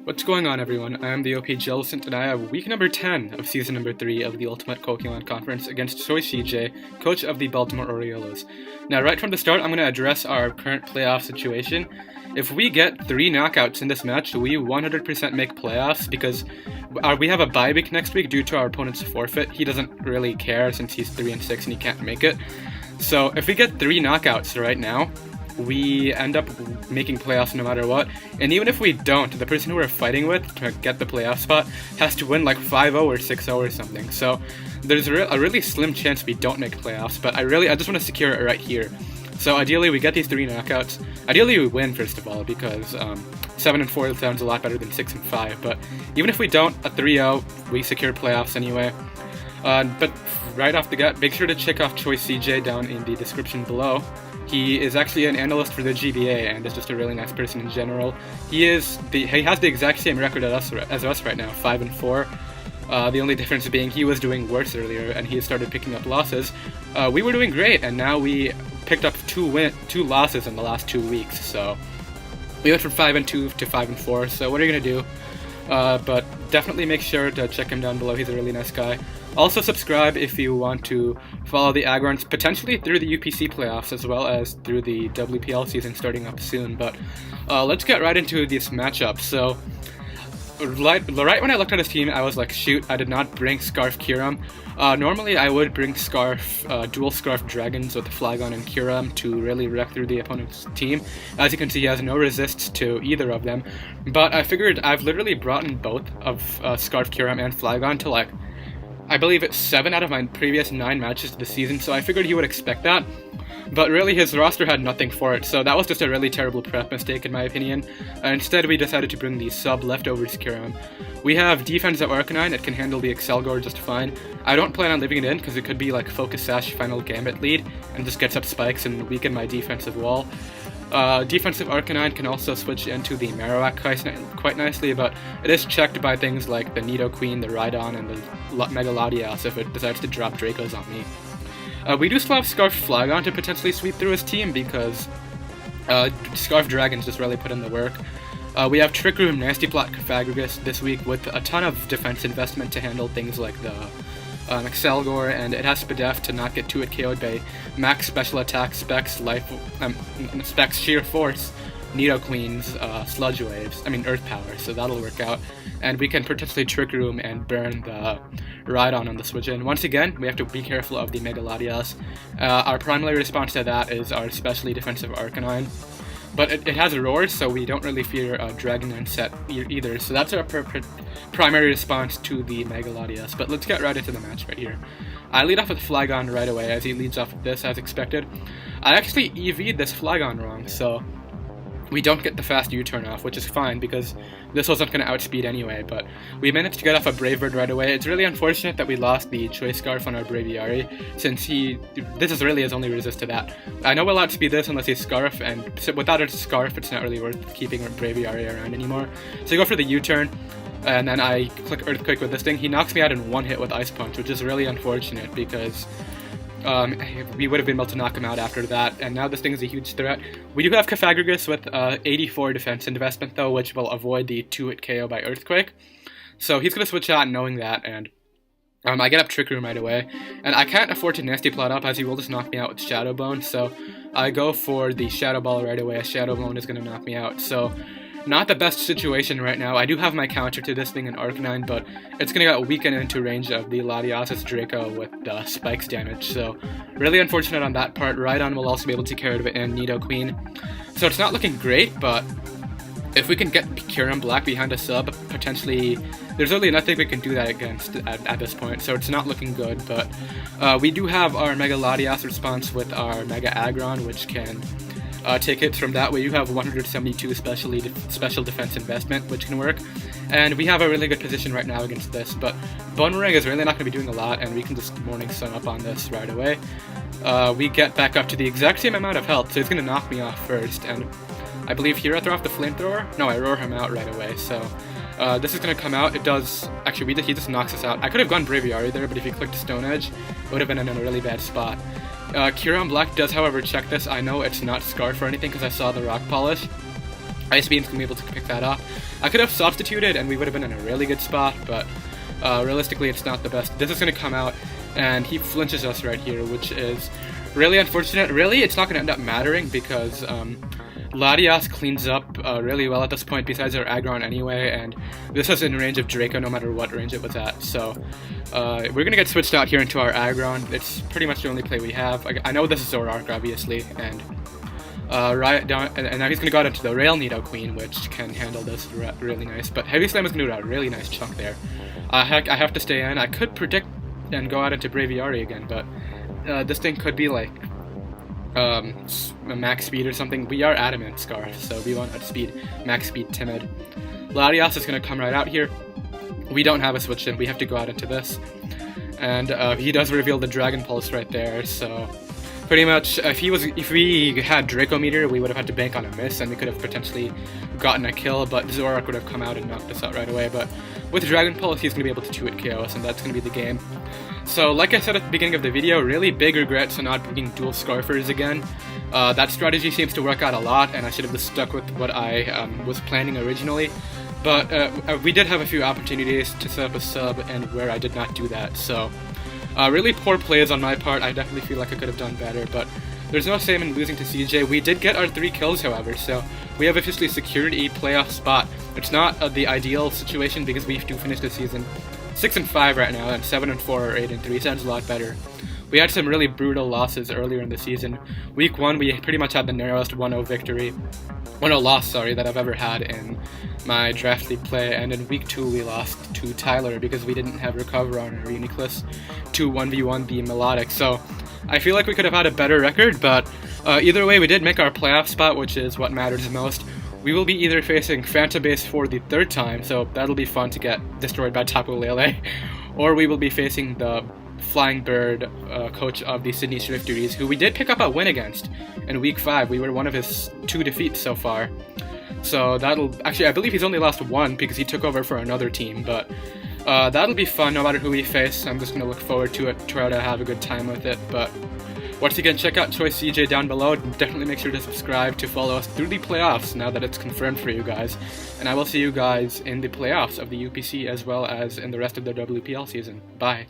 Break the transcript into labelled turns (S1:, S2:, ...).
S1: What's going on, everyone? I am the OPJellicent, and I have week number 10 of season number 3 of the Ultimate Pokemon Conference against Choi CJ, coach of the Baltimore Oriolus. Now, right from the start, I'm going to address our current playoff situation. If we get 3 knockouts in this match, we 100% make playoffs because we have a bye week next week due to our opponent's forfeit. He doesn't really care since he's 3-6 and he can't make it. So if we get 3 knockouts right now, we end up making playoffs no matter what. And even if we don't, the person who we're fighting with to get the playoff spot has to win like 5-0 or 6-0 or something. So there's a really slim chance we don't make playoffs, but I just want to secure it right here. So ideally we get these 3 knockouts. Ideally we win, first of all, because 7-4 sounds a lot better than 6-5. But even if we don't, a 3-0, we secure playoffs anyway. But right off the bat, make sure to check off Choi CJ down in the description below. He is actually an analyst for the GBA and is just a really nice person in general. He has the exact same record as us right now, 5-4. The only difference being he was doing worse earlier and he started picking up losses. We were doing great, and now we picked up 2 losses in the last 2 weeks. So we went from 5-2 to 5-4. So what are you gonna do? But definitely make sure to check him down below. He's a really nice guy. Also subscribe if you want to follow the Aggrons potentially through the UPC playoffs as well as through the WPL season starting up soon. But let's get right into this matchup. So right when I looked at his team, I was like, shoot, I did not bring Scarf Kyurem. Normally I would bring dual Scarf Dragons with Flygon and Kyurem to really wreck through the opponent's team. As you can see, he has no resists to either of them. But I figured I've literally brought in both of Scarf Kyurem and Flygon to like, I believe it's 7 out of my previous 9 matches of the season, so I figured he would expect that. But really, his roster had nothing for it, so that was just a really terrible prep mistake in my opinion. Instead, we decided to bring the sub-leftovers Kyurem. We have defense at Arcanine, it can handle the Excelgor just fine. I don't plan on leaving it in, because it could be like Focus Sash Final Gambit lead, and just gets up spikes and weaken my defensive wall. Defensive Arcanine can also switch into the Marowak quite nicely, but it is checked by things like the Nidoqueen, the Rhydon, and the Mega Latias if it decides to drop Dracos on me. We do still have Scarf Flygon to potentially sweep through his team because Scarf Dragons just really put in the work. We have Trick Room, Nasty Plot, Cofagrigus this week with a ton of defense investment to handle things like the Excelgor, and it has Spadef to not get 2-hit KO'd by Max Special Attack, Specs, Specs Sheer Force, Nidoqueen's Sludge Waves, Earth Power, so that'll work out. And we can potentially Trick Room and burn the Rhydon on the switch in. Once again, we have to be careful of the Mega Latias. Our primary response to that is our specially defensive Arcanine. But it has Roars, so we don't really fear Dragonite set either. So that's our primary response to the Mega Latias. But let's get right into the match right here. I lead off with Flygon right away, as he leads off with this, as expected. I actually EV'd this Flygon wrong, so we don't get the fast U-turn off, which is fine, because this wasn't going to outspeed anyway, but we managed to get off a Brave Bird right away. It's really unfortunate that we lost the Choice Scarf on our Braviary, since this is really his only resist to that. I know we'll outspeed this unless he's Scarf, and without a Scarf, it's not really worth keeping our Braviary around anymore. So I go for the U-turn, and then I click Earthquake with this thing. He knocks me out in one hit with Ice Punch, which is really unfortunate, because we would have been able to knock him out after that, and now this thing is a huge threat. We do have Cofagrigus with 84 defense investment though, which will avoid the 2-hit KO by Earthquake. So he's going to switch out knowing that, and I get up Trick Room right away. And I can't afford to Nasty Plot up, as he will just knock me out with Shadow Bone, so I go for the Shadow Ball right away, as Shadow Bone is going to knock me out. So not the best situation right now. I do have my counter to this thing in Arcanine, but it's going to get weakened into range of the Latias' Draco with Spikes damage, so really unfortunate on that part. Rhydon will also be able to carry it and Nidoqueen. So it's not looking great, but if we can get Kyurem Black behind a sub, potentially there's really nothing we can do that against at this point, so it's not looking good. But we do have our Mega Latias response with our Mega Aggron, which can take hits from that. We do have 172 special defense investment, which can work, and we have a really good position right now against this. But Bunnering is really not going to be doing a lot, and we can just Morning Sun up on this right away. We get back up to the exact same amount of health, so he's going to knock me off first, and I believe here I throw off the Flamethrower? No, I roar him out right away, so this is going to come out. It does, actually, he just knocks us out. I could have gone Braviary there, but if he clicked Stone Edge, it would have been in a really bad spot. Kyurem Black does, however, check this. I know it's not Scarf or anything because I saw the Rock Polish. Ice Beam's gonna be able to pick that up. I could have substituted and we would have been in a really good spot, but realistically it's not the best. This is gonna come out and he flinches us right here, which is really unfortunate. Really, it's not gonna end up mattering because Latias cleans up really well at this point besides our Aggron anyway, and this was in range of Draco no matter what range it was at, so we're gonna get switched out here into our Aggron. It's pretty much the only play we have. I know this is Zoroark obviously, and right down, and now he's gonna go out into the Rail Nido Queen, which can handle this really nice, but Heavy Slam is gonna do a really nice chunk there. I have to stay in. I could predict and go out into Braviary again, but this thing could be like max speed or something. We are Adamant Scarf, so we want outspeed max speed Timid. Latias is going to come right out here. We don't have a switch in, we have to go out into this. And he does reveal the Dragon Pulse right there, so pretty much if we had Draco Meteor, we would have had to bank on a miss and we could have potentially gotten a kill, but Zoroark would have come out and knocked us out right away. But with Dragon Pulse, he's going to be able to 2-hit KO us, and that's going to be the game. So like I said at the beginning of the video, really big regrets on not bringing dual Scarfers again. That strategy seems to work out a lot, and I should have just stuck with what I was planning originally. But we did have a few opportunities to set up a sub, and where I did not do that. So really poor plays on my part. I definitely feel like I could have done better, but there's no shame in losing to CJ. We did get our 3 kills, however, so we have officially secured a playoff spot. It's not the ideal situation because we do finish the season 6-5 right now, and 7-4 or 8-3 sounds a lot better. We had some really brutal losses earlier in the season. Week 1, we pretty much had the narrowest 1-0 victory, 1-0 loss, sorry, that I've ever had in my draft league play, and in week 2 we lost to Tyler because we didn't have Recover on our Uniclus to 1v1 the Melodic. So I feel like we could have had a better record, but either way we did make our playoff spot, which is what matters the most. We will be either facing Phantom Base for the 3rd time, so that'll be fun to get destroyed by Tapu Lele, or we will be facing the Flying Bird coach of the Sydney Swifties, who we did pick up a win against in week 5. We were one of his 2 defeats so far. So that'll, actually I believe he's only lost 1 because he took over for another team, but that'll be fun no matter who we face. I'm just going to look forward to it, try to have a good time with it, but once again, check out Choice CJ down below. Definitely make sure to subscribe to follow us through the playoffs now that it's confirmed for you guys. And I will see you guys in the playoffs of the UPC as well as in the rest of the WPL season. Bye.